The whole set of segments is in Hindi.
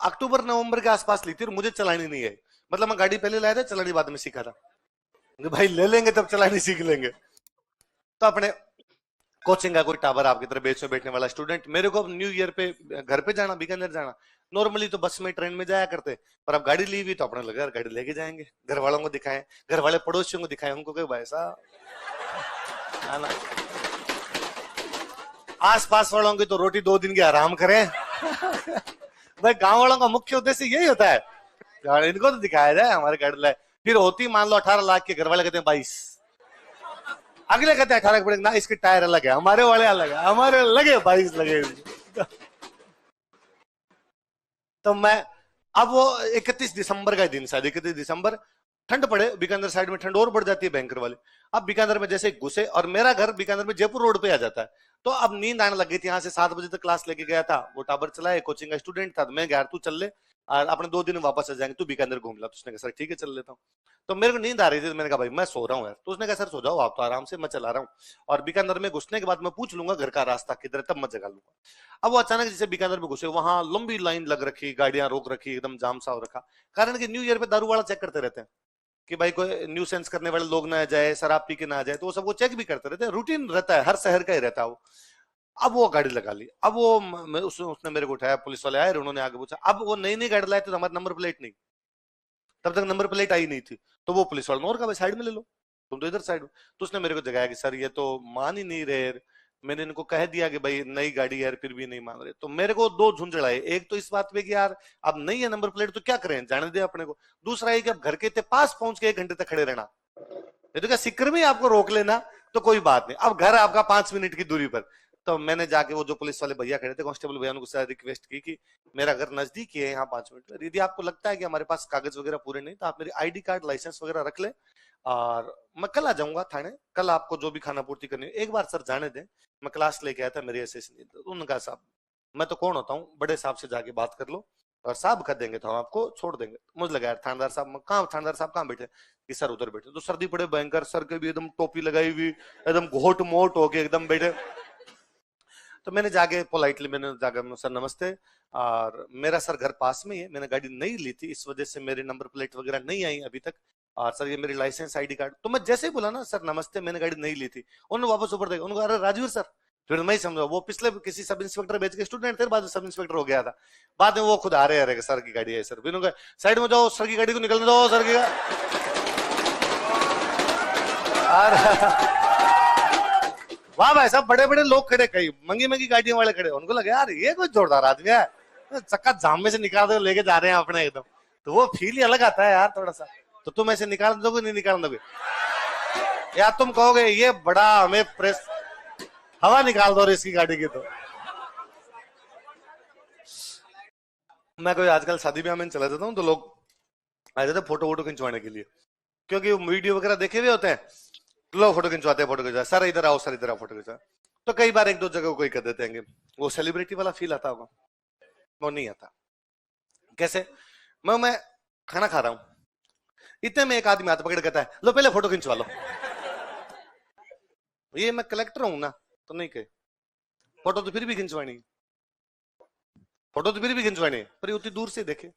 अक्टूबर नवंबर के आसपास ली थी और मुझे चलानी नहीं है। मतलब मैं गाड़ी पहले लाया था, चलानी बाद में सीखा था। भाई ले लेंगे तब चलानी सीख लेंगे। तो अपने कोचिंग का कोई टावर आपकी तरह बेच में बैठने वाला स्टूडेंट, मेरे को न्यू ईयर पे घर पे जाना, बीकानेर जाना, नॉर्मली तो बस में ट्रेन में जाया करते, पर अब गाड़ी ली हुई तो अपने लगा गाड़ी लेके जाएंगे, घर वालों को दिखाएं, घर वाले पड़ोसियों को दिखाएं, उनको कहे भाई साहब है ना, आस पास वालों की तो रोटी 2 दिन की आराम करें। भाई गांव वालों का मुख्य उद्देश्य यही होता है, इनको तो दिखाया जाए हमारे गाड़ी लाए। फिर होती मान लो 18 लाख के, घर वाले कहते हैं 22, अगले कहते हैं 18 पड़ेगा ना, इसके टायर अलग है, हमारे वाले अलग है, हमारे लगे 22 लगे। तो मैं, अब वो 31 दिसंबर का दिन, शायद 31 दिसंबर, ठंड पड़े, बीकानेर साइड में ठंड और बढ़ जाती है भयंकर वाली। अब बीकानेर में जैसे घुसे, और मेरा घर बीकानेर में जयपुर रोड पे आ जाता है, तो अब नींद आने लग गई थी। यहाँ से 7 बजे तक क्लास लेके गया था, वो टावर चलाए, कोचिंग का स्टूडेंट था, तो मैं गया तू चल ले, और अपने 2 दिन वापस आ जाएंगे, तू बीकानेर घूम ला। तो उसने कहा सर ठीक है चल लेता हूँ। तो मेरे को नींद आ रही थी, तो मैंने कहा भाई मैं सो रहा हूँ यार। तो उसने कहा सर सो जाओ आप तो आराम से, मैं चला रहा हूँ, और बीकानेर में घुसने के बाद मैं पूछ लूंगा घर का रास्ता किधर है, तब मैं जगा लूंगा। अब वो अचानक जैसे बीकानेर में घुसे, वहां लंबी लाइन लग रखी, गाड़ियां रोक रखी, एकदम जाम सा हो रखा, कारण कि न्यू ईयर पे दारू वाला चेक करते रहते हैं कि भाई कोई न्यू सेंस करने वाले लोग ना आ जाए, शराब पी के ना आ जाए, तो वो सबको चेक भी करते रहते हैं, रूटीन रहता है, हर शहर का ही रहता है वो। अब वो गाड़ी लगा ली, अब वो उसने मेरे को उठाया, पुलिस वाले आए, उन्होंने आगे पूछा, अब वो नई नई गाड़ी लाए थे तो हमारे नंबर प्लेट नहीं, तब तक नंबर प्लेट आई नहीं थी, तो वो पुलिस वाले ने और कहा भाई साइड में ले लो, तुम तो इधर साइड में। तो उसने मेरे को जगाया कि सर ये तो मान ही नहीं रहे, मैंने इनको कह दिया कि भाई नई गाड़ी है, फिर भी नहीं मान रहे। तो मेरे को दो झुंझड़ आए, एक तो इस बात पे कि यार अब नहीं है नंबर प्लेट तो क्या करें, जाने दे अपने को। दूसरा ये कि अब घर के इतने पास पहुंच के 1 घंटे तक खड़े रहना, ये तो क्या सिक्कर में आपको रोक लेना तो कोई बात नहीं, अब घर आपका 5 मिनट की दूरी पर। तो मैंने जाके, वो जो पुलिस वाले भैया खड़े थे, कांस्टेबल भैया, उनको रिक्वेस्ट की कि मेरा घर नजदीक ही है, यहाँ 5 मिनट, यदि आपको लगता है कि हमारे पास कागज वगैरह पूरे नहीं, तो आप मेरी आईडी कार्ड लाइसेंस वगैरह रख ले, और मैं कल आ जाऊंगा थाने, कल आपको जो भी खाना पूर्ति करनी है, एक बार सर जाने दें, मैं क्लास लेके आया था, मेरी ऐसे। तो उन्होंने कहा साहब मैं तो कौन होता हूँ, बड़े साहब से जाके बात कर लो, और साहब कर देंगे तो हम आपको छोड़ देंगे। मुझे लगा यार थानेदार साहब कहाँ, थानेदार साहब कहाँ बैठे कि सर उधर बैठे, तो सर्दी पड़े भयंकर, सर के भी एकदम टोपी लगाई हुई, एकदम घोट मोट होके एकदम बैठे। तो मैंने जाके पोलाइटली मैंने जाकर सर नमस्ते, और मेरा सर घर पास में ही है, मैंने गाड़ी नहीं ली थी, इस वजह से मेरे नंबर प्लेट वगैरह नहीं आई अभी तक, और सर ये मेरी लाइसेंस आईडी कार्ड। तो मैं जैसे ही बोला ना सर नमस्ते, मैंने गाड़ी नहीं ली थी, उन्होंने वापस ऊपर देखा, उन्होंने कहा अरे राजवीर सर, फिर मैं ही समझा वो पिछले किसी सब इंस्पेक्टर बेच के स्टूडेंट थे, बाद में सब इंस्पेक्टर हो गया था, बाद में वो खुद आ रहे हैं सर की गाड़ी है सर, फिर उन्होंने साइड में जाओ, सर की गाड़ी को निकलने दो, सर की वाह भाई साहब, बड़े बड़े लोग खड़े, कई महंगी महंगी गाड़ियों वाले खड़े, उनको लगे यार ये कोई जोरदार आदमी है, चक्का जाम में से निकाल दे लेके जा रहे हैं अपने एकदम, तो वो फील ही अलग आता है यार थोड़ा सा। तो तुम ऐसे निकाल दोगे नहीं निकाल दोगे, या तुम कहोगे ये बड़ा हमें प्रेस, हवा निकाल दो इसकी गाड़ी की। तो मैं कोई आजकल शादी ब्याह में चला जाता हूँ, तो लोग आ जाते फोटो वोटो खिंचवाने के लिए, क्योंकि वो वीडियो वगैरह देखे हुए होते हैं, तो लोग फोटो खिंचवाते हैं, फोटो खिंचवा, सर इधर आओ, सर इधर आओ, फोटो खिंचवा। तो कई बार एक दो जगह कोई कर देते हैं, वो सेलिब्रिटी वाला फील आता होगा, वो नहीं आता। कैसे, मैं खाना खा रहा हूं, इतने में एक आदमी हाथ पकड़ कहता है लो पहले फोटो खिंचवा लो। ये मैं कलेक्टर हूं ना, तो नहीं कहे, फोटो तो फिर भी खिंचवानी, फोटो तो फिर भी खिंचवानी, पर उतनी दूर से देखे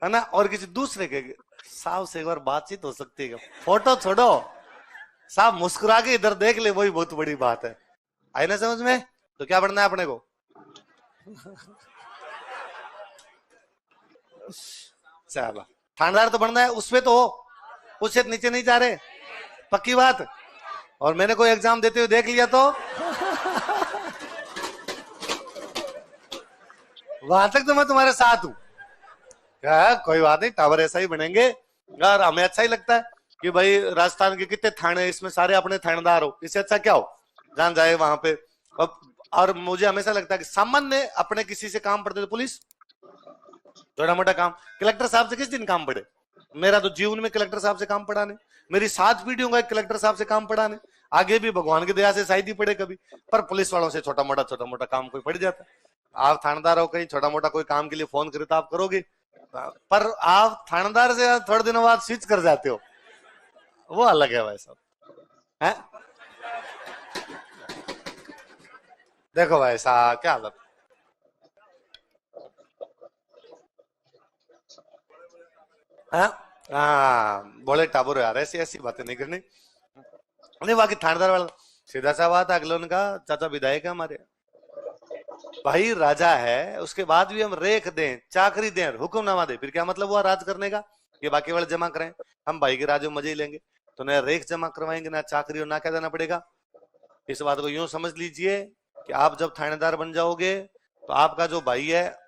है ना, और किसी दूसरे के साहब से एक बार बातचीत हो सकती है, फोटो छोड़ो, साहब मुस्कुरा के इधर देख ले, वही बहुत बड़ी बात है। आई ना समझ में? तो क्या बनना है अपने को? चलो थानेदार तो बनना है, उसमें तो उससे नीचे नहीं जा रहे, पक्की बात। और मैंने कोई एग्जाम देते हुए देख लिया तो वहां तक तो मैं तुम्हारे साथ हूं, क्या कोई बात नहीं, टावर ऐसा ही बनेंगे, यार हमें अच्छा ही लगता है कि भाई राजस्थान के कितने थाने, इसमें सारे अपने थानेदार हो, इससे अच्छा क्या हो, जान जाए वहां पे। और मुझे हमेशा लगता है कि सामान्य अपने किसी से काम पड़ते तो पुलिस, छोटा मोटा काम, कलेक्टर साहब से किस दिन काम पड़े, मेरा तो जीवन में कलेक्टर साहब से काम पड़ा नहीं, मेरी 7 पीढ़ियों का कलेक्टर साहब से काम पड़ा नहीं, आगे भी भगवान की दया से शायद ही पड़े कभी, पर पुलिस वालों से छोटा मोटा काम कोई पड़ जाता है। आप थानेदार हो, कहीं छोटा मोटा कोई काम के लिए फोन करे तो आप करोगे, पर आप थानेदार से थोड़े दिनों बाद स्विच कर जाते हो, वो अलग है भाई साहब, है? देखो भाई साहब क्या हालत, हाँ हाँ, बोले टाबुर यार ऐसी ऐसी बातें नहीं करनी। नहीं बाकी थानेदार वाला सीधा सा बात, अगले उनका चाचा विधायक है हमारे, भाई राजा है, उसके बाद भी हम रेख दें, चाकरी दें, हुक्मनामा दे, फिर क्या मतलब हुआ राज करने का? ये बाकी वाले जमा करें, हम भाई के राज में मजे ही लेंगे। तो ना रेख जमा करवाएंगे, ना चाकरी, और ना क्या देना पड़ेगा। इस बात को यूं समझ लीजिए कि आप जब थानेदार बन जाओगे तो आपका जो भाई है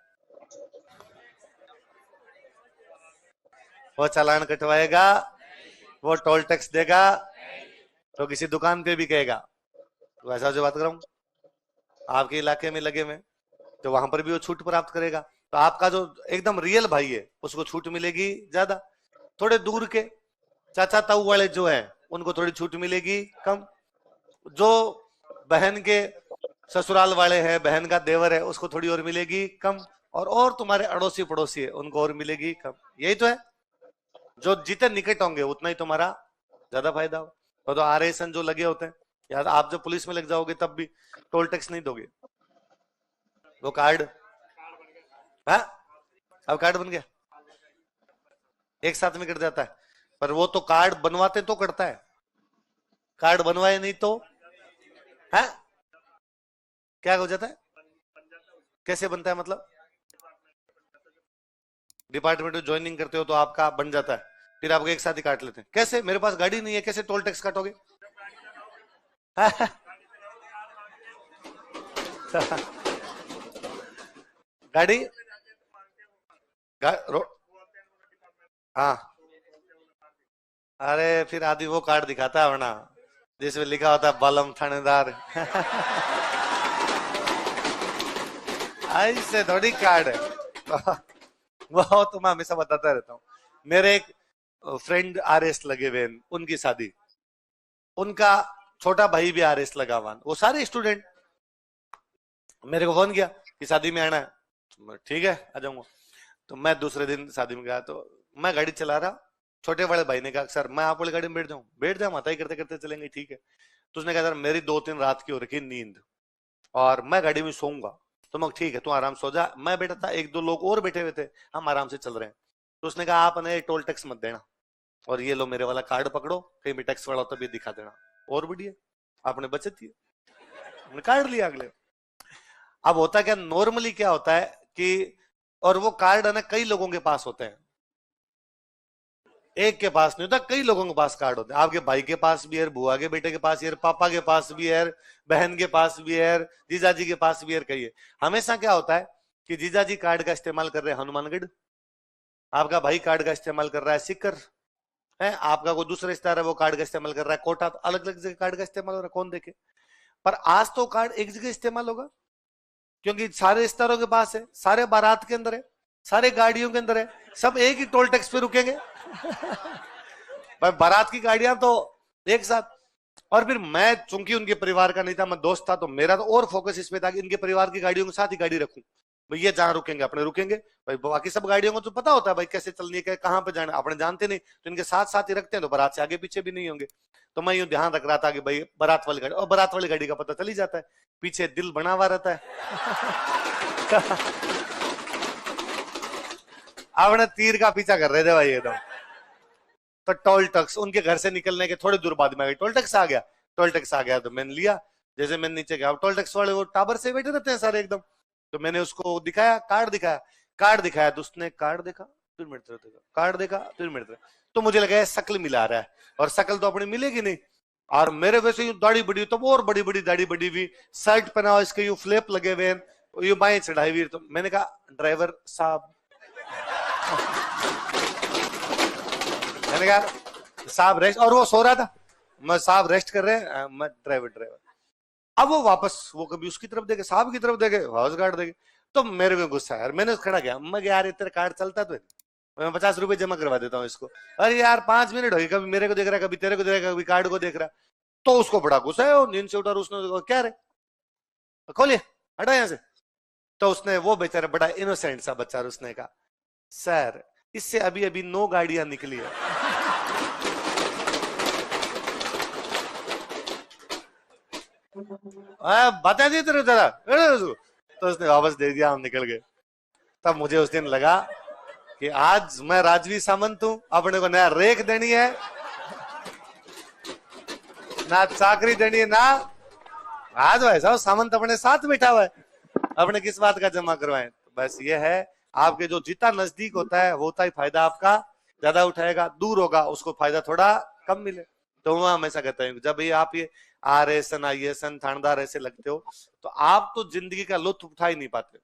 वो चालान कटवाएगा, वो टोल टैक्स देगा, तो किसी दुकान पे भी कहेगा। तो ऐसा जो बात कर रहा हूं, आपके इलाके में लगे में, तो वहां पर भी वो छूट प्राप्त करेगा। तो आपका जो एकदम रियल भाई है उसको छूट मिलेगी ज्यादा, थोड़े दूर के चाचा ताऊ वाले जो हैं उनको थोड़ी छूट मिलेगी कम, जो बहन के ससुराल वाले हैं, बहन का देवर है, उसको थोड़ी और मिलेगी कम, और तुम्हारे अड़ोसी पड़ोसी है उनको और मिलेगी कम। यही तो है, जो जितने निकट होंगे उतना ही तुम्हारा ज्यादा फायदा हो। तो आरएसन जो लगे होते हैं यार, आप जब पुलिस में लग जाओगे तब भी टोल टैक्स नहीं दोगे, वो कार्ड, हाँ अब कार्ड बन गया, एक साथ में कट जाता है। पर वो तो कार्ड बनवाते तो कटता है, कार्ड बनवाए नहीं तो है क्या हो जाता है? कैसे बनता है मतलब? डिपार्टमेंट में ज्वाइनिंग करते हो तो आपका बन जाता है, फिर आपको एक साथ ही काट लेते हैं। कैसे? मेरे पास गाड़ी नहीं है, कैसे टोल टैक्स काटोगे? गाड़ी हाँ, अरे फिर आदमी वो कार्ड दिखाता है वरना, जिसमें लिखा होता है बालम थानेदार। ऐसे थोड़ी कार्ड है। वो तो मैं हमेशा बताता रहता हूँ। मेरे एक फ्रेंड आरएस लगे हुए हैं, उनकी शादी, उनका छोटा भाई भी आरएस लगा हुआ, वो सारे स्टूडेंट, मेरे को फोन किया कि शादी में आना है, ठीक है आ जाऊंगा। तो मैं दूसरे दिन शादी में गया, तो मैं गाड़ी चला रहा, छोटे वाले भाई ने कहा सर मैं आप वाली गाड़ी में बैठ जाऊं? बैठ जा, माता ही करते करते चलेंगे, ठीक है। तो उसने कहा सर मेरी 2-3 रात की हो रखी नींद और मैं गाड़ी में सोऊंगा। तो मैं ठीक है तू आराम सो जा, मैं बैठा था, 1-2 लोग और बैठे हुए थे, हम आराम से चल रहे हैं। तो उसने कहा आप ना टोल टैक्स मत देना, और ये लो मेरे वाला कार्ड पकड़ो, कहीं भी टैक्स वाला हो तब ये दिखा देना, और बढ़िया आपने बचत की, कार्ड लिया अगले। अब होता क्या, नॉर्मली क्या होता है कि, और वो कार्ड है ना कई लोगों के पास होते हैं, एक के पास नहीं होता, कई लोगों के पास कार्ड होते हैं। आपके भाई के पास भी है, बुआ के बेटे के पास भी है, पापा के पास भी है, बहन के पास भी है, जीजाजी के पास भी है, कही है। हमेशा क्या होता है कि जीजाजी कार्ड का इस्तेमाल कर रहे हैं हनुमानगढ़, आपका भाई कार्ड का इस्तेमाल कर रहा है सिक्कर है, आपका कोई दूसरा रिश्तेदार है वो कार्ड का इस्तेमाल कर रहा है कोटा, तो अलग अलग जगह कार्ड का इस्तेमाल हो रहा है, कौन देखे। पर आज तो कार्ड एक जगह इस्तेमाल होगा, क्योंकि सारे रिश्तेदारों के पास है, सारे बारात के अंदर है, सारे गाड़ियों के अंदर है, सब एक ही टोल टैक्स पे रुकेंगे। भाई बारात की गाड़ियां तो एक साथ। और फिर मैं चूंकि उनके परिवार का नहीं था, मैं दोस्त था, तो मेरा तो और फोकस इस पे था कि इनके परिवार की गाड़ियों के साथ ही गाड़ी रखूं। भैया जहां रुकेंगे अपने रुकेंगे, भाई बाकी सब गाड़ियों को तो पता होता है भाई कैसे चलनी है, कहां पे जाना अपने जानते नहीं, तो इनके साथ साथ ही रखते हैं, तो बारात से आगे पीछे भी नहीं होंगे। तो मैं यूं ध्यान रख रहा था कि भाई बारात वाली गाड़ी, और बारात वाली गाड़ी का पता चल ही जाता है, पीछे दिल बना हुआ रहता है। आपने तीर का पीछा कर रहे थे भाई एकदम। तो टोल टैक्स उनके घर से निकलने के थोड़ी दूर बाद में टोल टैक्स आ गया, टोल टैक्स आ गया तो मैंने लिया। जैसे मैंने नीचे गया, टोल टैक्स वाले वो टावर से बैठे रहते हैं सारे एकदम, तो मैंने उसको दिखाया, कार्ड दिखाया, कार्ड दिखाया, तो उसने कार्ड देखा, फिर मेरे तरफ देखा, कार्ड देखा, फिर मेरे तरफ, तो मुझे लगा शक्ल मिला रहा है, और शक्ल तो अपनी मिलेगी नहीं। और मेरे वैसे यूं दाढ़ी बड़ी, तो और बड़ी बड़ी दाढ़ी बड़ी हुई, शर्ट पहना हुआ, इसके यूं फ्लैप लगे हुए, यूं बाएं चढ़ाई हुई। तो मैंने कहा ड्राइवर साहब, मैंने कहा साहब रेस्ट, और वो सो रहा था, मैं साहब रेस्ट कर रहे हैं, मैं ड्राइवर ड्राइवर। अब वो वापस, वो कभी उसकी तरफ देखे, साहब की तरफ देखे, हाउस गार्ड देखे, तो मेरे को गुस्सा है, मैंने खड़ा किया, मैं यार तेरा कार्ड चलता तो मैं 50 रुपए जमा करवा देता हूँ इसको। अरे यार 5 मिनट हो गए, कभी मेरे को देख रहा है, कभी तेरे को देख रहा है, कभी कार्ड को देख रहा है। तो उसको बड़ा गुस्सा है, वो नींद से उठा, उसने क्या रे खोलिए, हटा यहाँ से। तो उसने, वो बेचारा बड़ा इनोसेंट सा बच्चा, उसने कहा सर इससे अभी अभी 9 गाड़ियां निकली है। बता दी तेरे जरा, तो उसने वापस दे दिया, हम निकल गए। तब मुझे उस दिन लगा कि आज मैं राजवी सामंत हूं, अपने को नया रेख देनी है, ना चाकरी देनी है, ना आज भाई साहब सामंत अपने साथ बैठा हुआ है, अपने किस बात का जमा करवाएं। तो बस ये है, आपके जो जितना नजदीक होता है वो उतना ही फायदा आपका ज्यादा उठाएगा, दूर होगा उसको फायदा थोड़ा कम मिले। तो मैं हमेशा कहता हूँ जब ये आप ये RS IAS थानेदार ऐसे लगते हो तो आप तो जिंदगी का लुत्फ उठा ही नहीं पाते।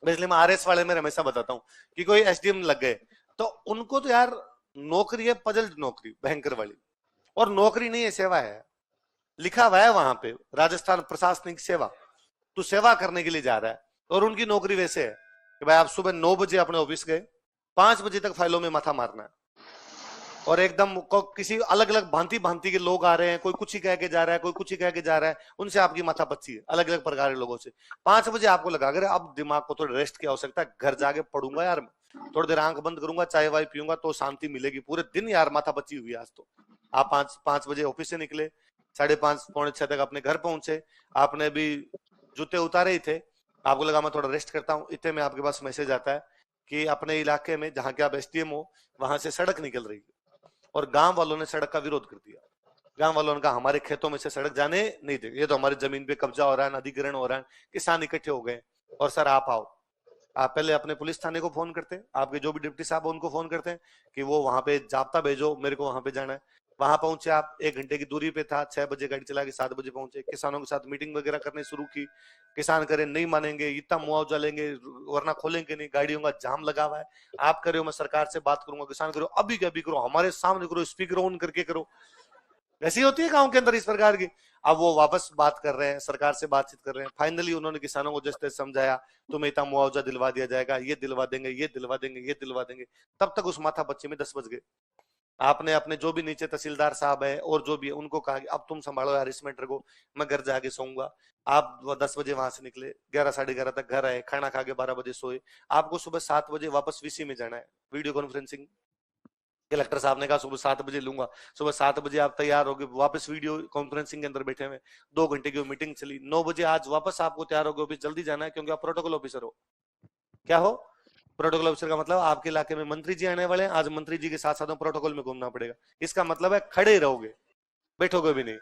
इसलिए मैं RS वाले में हमेशा बताता हूँ कि कोई SDM लग गए तो उनको तो यार नौकरी है, पजल नौकरी भयंकर वाली, और नौकरी नहीं है, सेवा है। लिखा हुआ है वहां पे राजस्थान प्रशासनिक सेवा, तो सेवा करने के लिए जा रहा है। और उनकी नौकरी वैसे है कि भाई आप सुबह 9 बजे अपने ऑफिस गए, 5 बजे तक फाइलों में माथा मारना है, और एकदम किसी अलग अलग भांति भांति के लोग आ रहे हैं, कोई कुछ ही कह के जा रहा है, कोई कुछ ही कह के जा रहा है, उनसे आपकी माथा पच्ची है अलग अलग प्रकार के लोगों से। 5 बजे आपको लगा अगर अब दिमाग को थोड़ा रेस्ट की आवश्यकता है, घर जाके पढ़ूंगा यार, थोड़ी देर आंख बंद करूंगा, चाय वाय पीऊंगा तो शांति मिलेगी, पूरे दिन यार माथा पच्ची हुई आज तो। आप 5 बजे ऑफिस से निकले, 5:30 पौने 6 तक अपने घर पहुंचे, आपने भी जूते उतारे ही थे, आपको लगा मैं थोड़ा रेस्ट करता हूँ, इतने में आपके पास मैसेज आता है कि अपने इलाके में जहां के आप SDM हो वहां से सड़क निकल रही है, और गांव वालों ने सड़क का विरोध कर दिया। गांव वालों ने कहा हमारे खेतों में से सड़क जाने नहीं देंगे, ये तो हमारी जमीन पे कब्जा हो रहा है, अधिग्रहण हो रहा है, किसान इकट्ठे हो गए, और सर आप आओ। आप पहले अपने पुलिस थाने को फोन करते हैं, आपके जो भी डिप्टी साहब उनको फोन करते हैं कि वो वहां पे जाब्ता भेजो, मेरे को वहां पे जाना है। वहां पहुंचे आप, 1 घंटे की दूरी पे था, 6 बजे गाड़ी चला के 7 बजे पहुंचे, किसानों के साथ मीटिंग वगैरह करनी शुरू की। किसान करे नहीं मानेंगे, इतना मुआवजा लेंगे वरना खोलेंगे नहीं, गाड़ियों का जाम लगा हुआ है, आप करो मैं सरकार से बात करूंगा, किसान करो अभी के अभी करो, हमारे सामने करो, स्पीकर ऑन करके करो। ऐसी होती है गांव के अंदर इस प्रकार की। अब वो वापस बात कर रहे हैं, सरकार से बातचीत कर रहे हैं, फाइनली उन्होंने किसानों को जैसे समझाया, तुम्हें इतना मुआवजा दिलवा दिया जाएगा, ये दिलवा देंगे, ये दिलवा देंगे, ये दिलवा देंगे। तब तक उस माथा बच्चे में 10 बज गए। आपने अपने जो भी नीचे तहसीलदार साहब है और जो भी है उनको कहा कि अब तुम संभालो यार इस मैटर को, मैं घर जाके सोऊंगा। आप 10 बजे वहां से निकले, 11 साढ़े 11 तक घर आए, खाना खा के 12 बजे सोए। आपको सुबह 7 बजे वापस VC में जाना है, वीडियो कॉन्फ्रेंसिंग। कलेक्टर साहब ने कहा सुबह 7 बजे लूंगा, सुबह 7 बजे आप तैयार हो गए, वापस वीडियो कॉन्फ्रेंसिंग के अंदर बैठे हुए, 2 घंटे की मीटिंग चली। 9 बजे आज वापस आपको तैयार हो गए, ऑफिस जल्दी जाना है क्योंकि आप प्रोटोकॉल ऑफिसर हो। क्या हो? प्रोटोकॉल ऑफिसर का मतलब आपके इलाके में मंत्री जी आने वाले हैं, आज मंत्री जी के साथ साथ प्रोटोकॉल में घूमना पड़ेगा। इसका मतलब है खड़े रहोगे, बैठोगे भी नहीं।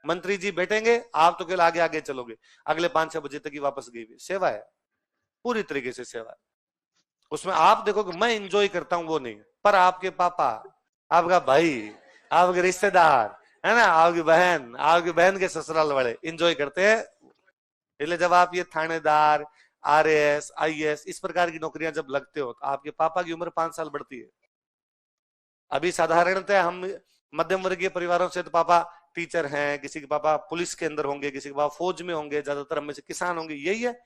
मंत्री जी बैठेंगे, आप तो केवल आगे आगे चलोगे। अगले 5-6 बजे तक ही वापस गई हुई सेवा है, पूरी तरीके से सेवा है। उसमें आप देखोगे मैं इंजॉय करता हूं वो नहीं, पर आपके पापा, आपका भाई, आपके रिश्तेदार है ना, आपकी बहन के ससुराल वाले इंजॉय करते हैं। इसलिए जब आप ये थानेदार, RAS IAS इस प्रकार की नौकरियां जब लगते हो तो आपके पापा की उम्र 5 साल बढ़ती है। अभी साधारणतः हम मध्यम वर्गीय परिवारों से तो पापा टीचर हैं, किसी के पापा पुलिस के अंदर होंगे, किसी के पापा फौज में होंगे, ज्यादातर हम में से किसान होंगे, यही है।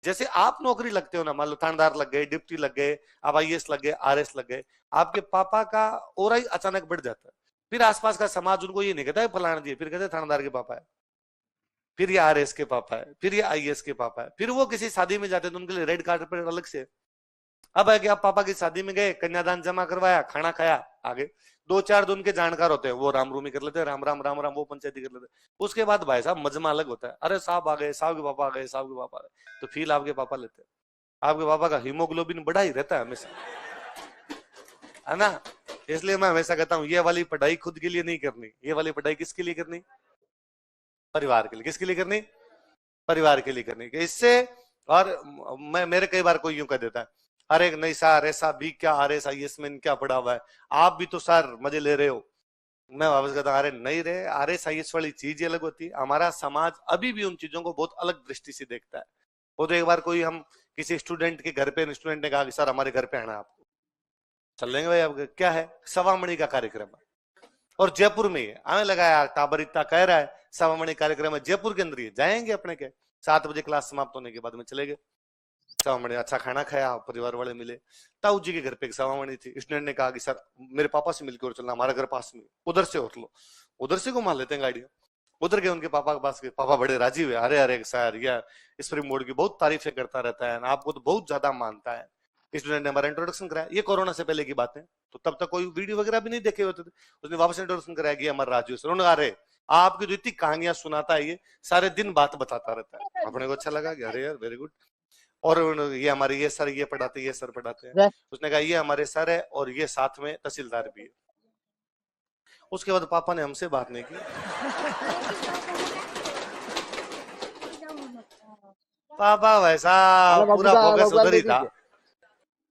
जैसे आप नौकरी लगते हो ना, मान लो थानेदार लग गए, डिप्टी लग गए, आप IAS लग गए, RS लग गए, आपके पापा का और ही अचानक बढ़ जाता है। फिर आसपास का समाज उनको ये नहीं कहता है फलाना जी, फिर कहते हैं थानेदार के पापा है, फिर ये RS के पापा है, फिर ये IAS के पापा है। फिर वो किसी शादी में जाते हैं तो उनके लिए रेड कार्पेट अलग से। अब है कि आप पापा की शादी में गए, कन्यादान जमा करवाया, खाना खाया, आगे 2-4 दिन के जानकार होते हैं, वो राम रूमी कर लेते हैं, राम राम राम राम, वो पंचायती कर लेते हैं। उसके बाद भाई साहब मजमा अलग होता है, अरे साहब आ गए, साहब के पापा आ गए, साहब के पापा आ गए, तो फील आपके पापा लेते हैं। आपके पापा का हीमोग्लोबिन बढ़ा ही रहता है हमेशा, है ना। इसलिए मैं हमेशा कहता हूँ ये वाली पढ़ाई खुद के लिए नहीं करनी, ये वाली पढ़ाई किसके लिए करनी? परिवार के लिए। किसके लिए करनी? परिवार के लिए करनी। इससे, और मैं मेरे कई बार कोई यूं कह देता है, अरे नहीं सर ऐसा भी क्या, RS IAS में क्या पढ़ा हुआ है, आप भी तो सर मजे ले रहे हो। मैं वापस कहता हूँ अरे नहीं रे, RS IAS वाली चीज अलग होती है। हमारा समाज अभी भी उन चीजों को बहुत अलग दृष्टि से देखता है। वो तो एक बार कोई हम किसी स्टूडेंट के घर पे, स्टूडेंट ने कहा कि सर हमारे घर पे आना आपको, चल लेंगे भाई। आपका क्या है? सवामणि का कार्यक्रम है, और जयपुर में है। हमें लगाया टाबर इतना कह रहा है सवामणि कार्यक्रम है जयपुर के अंदर ही, जाएंगे अपने के। 7 बजे क्लास समाप्त होने के बाद में चले गए सवामणि, अच्छा खाना खाया, परिवार वाले मिले। ताऊ जी के घर पे एक सवामणि थी, स्टूडेंट ने कहा कि सर मेरे पापा से मिलकर चलना, हमारा घर पास में, उधर से होट लो, उधर से घुमा लेते हैं गाड़ियां। उधर गए उनके पापा के पास गए, पापा बड़े राजी हुए, अरे अरे सर यह स्प्रिंग मोड की बहुत तारीफें करता रहता है, आपको तो बहुत ज्यादा मानता है। स्टूडेंट ने हमारा इंट्रोडक्शन कराया, ये कोरोना से पहले की बात है, तो तब तक कोई वीडियो वगैरह भी नहीं देखे होते थे। उसने वापस इंट्रोडक्शन कराया कि हमारा राजू सर। उन्होंने अरे आपकी जो इतनी कहानियां सुनाता है, ये सारे दिन बात बताता रहता है। अपने को अच्छा लगा कि अरे यार वेरी गुड। और ये हमारे ये सर ये पढ़ाते, ये सर पढ़ाते हैं। उसने कहा ये हमारे सर है और ये साथ में तहसीलदार भी है। उसके बाद पापा ने हमसे बात नहीं की। पापा वैसा पूरा फोकस उधर ही था।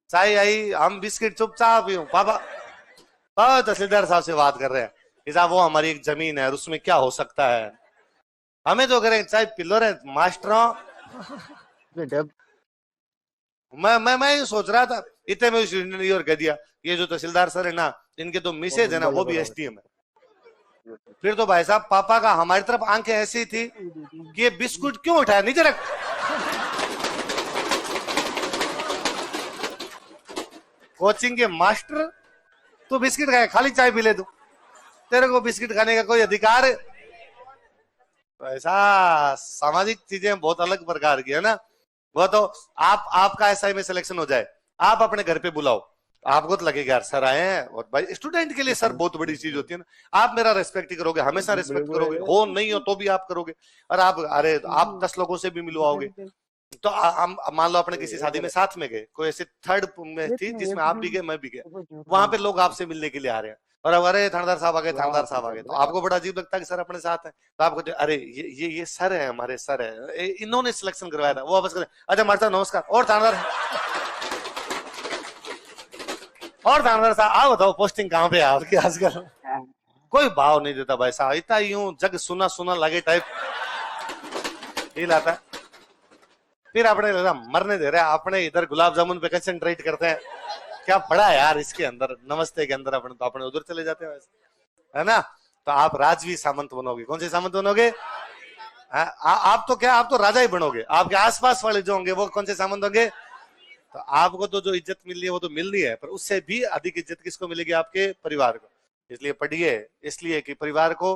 चाय आई, हम बिस्किट चुपचाप पीऊं। पापा तहसीलदार साहब से बात कर रहे हैं, साहब वो हमारी एक जमीन है और उसमें क्या हो सकता है, हमें तो करें चाहे पिलर है मास्टरों। मैं ये सोच रहा था, इतने में और कह दिया ये जो तहसीलदार सर है ना, इनके तो मिसेज है ना वो भी एसडीएम है। फिर तो भाई साहब पापा का हमारी तरफ आंखें ऐसी थी कि ये बिस्कुट क्यों उठाया, नीचे रख। कोचिंग के मास्टर, तू बिस्किट खाए, खाली चाय पी ले, तू तेरे को बिस्किट खाने का कोई अधिकार है? ऐसा सामाजिक चीजें बहुत अलग प्रकार की है ना। वो तो आपका एसआई में सिलेक्शन हो जाए, आप अपने घर पे बुलाओ, आपको तो लगेगा यार सर आए हैं, और भाई स्टूडेंट के लिए सर बहुत बड़ी चीज होती है ना। आप मेरा रेस्पेक्ट ही करोगे, हमेशा रेस्पेक्ट करोगे, हो नहीं हो तो भी आप करोगे। और आप अरे आप 10 लोगों से भी मिलवाओगे। तो मान लो अपने किसी शादी में साथ में गए, कोई ऐसे थर्ड में थी जिसमें आप भी गए मैं भी गया, वहां पे लोग आपसे मिलने के लिए आ रहे हैं और अब अरे थानेदार साहब आ गए, थानेदार साहब आ गए, तो आपको बड़ा अजीब लगता है कि सर अपने साथ है। तो आपको अरे ये सर है, हमारे सर है, इन्होंने सिलेक्शन करवाया था, वो वापस करें, अच्छा मारता नमस्कार, और थानेदार साहब आप बताओ पोस्टिंग कहाँ पे है आपकी आजकल? कोई भाव नहीं देता भाई साहब, इतना यूं जग सुना सुना लगे टाइप फील आता है। फिर अपने मरने दे रहे हैं, अपने इधर गुलाब जामुन पे कंसंट्रेट करते हैं, क्या पड़ा है यार इसके अंदर, नमस्ते के अंदर अपने, तो अपने उधर चले जाते हैं वैसे, है ना। तो आप राजवी सामंत बनोगे, कौन से सामंत बनोगे? आप तो क्या, आप तो राजा ही बनोगे, आपके आसपास वाले जो होंगे वो कौन से सामंत होंगे? तो आपको तो जो इज्जत मिल रही है वो तो मिल रही है, पर उससे भी अधिक इज्जत किसको मिलेगी? आपके परिवार को। इसलिए पढ़िए, इसलिए कि परिवार को।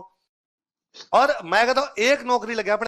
और मैं कहता हूं एक नौकरी लगे अपने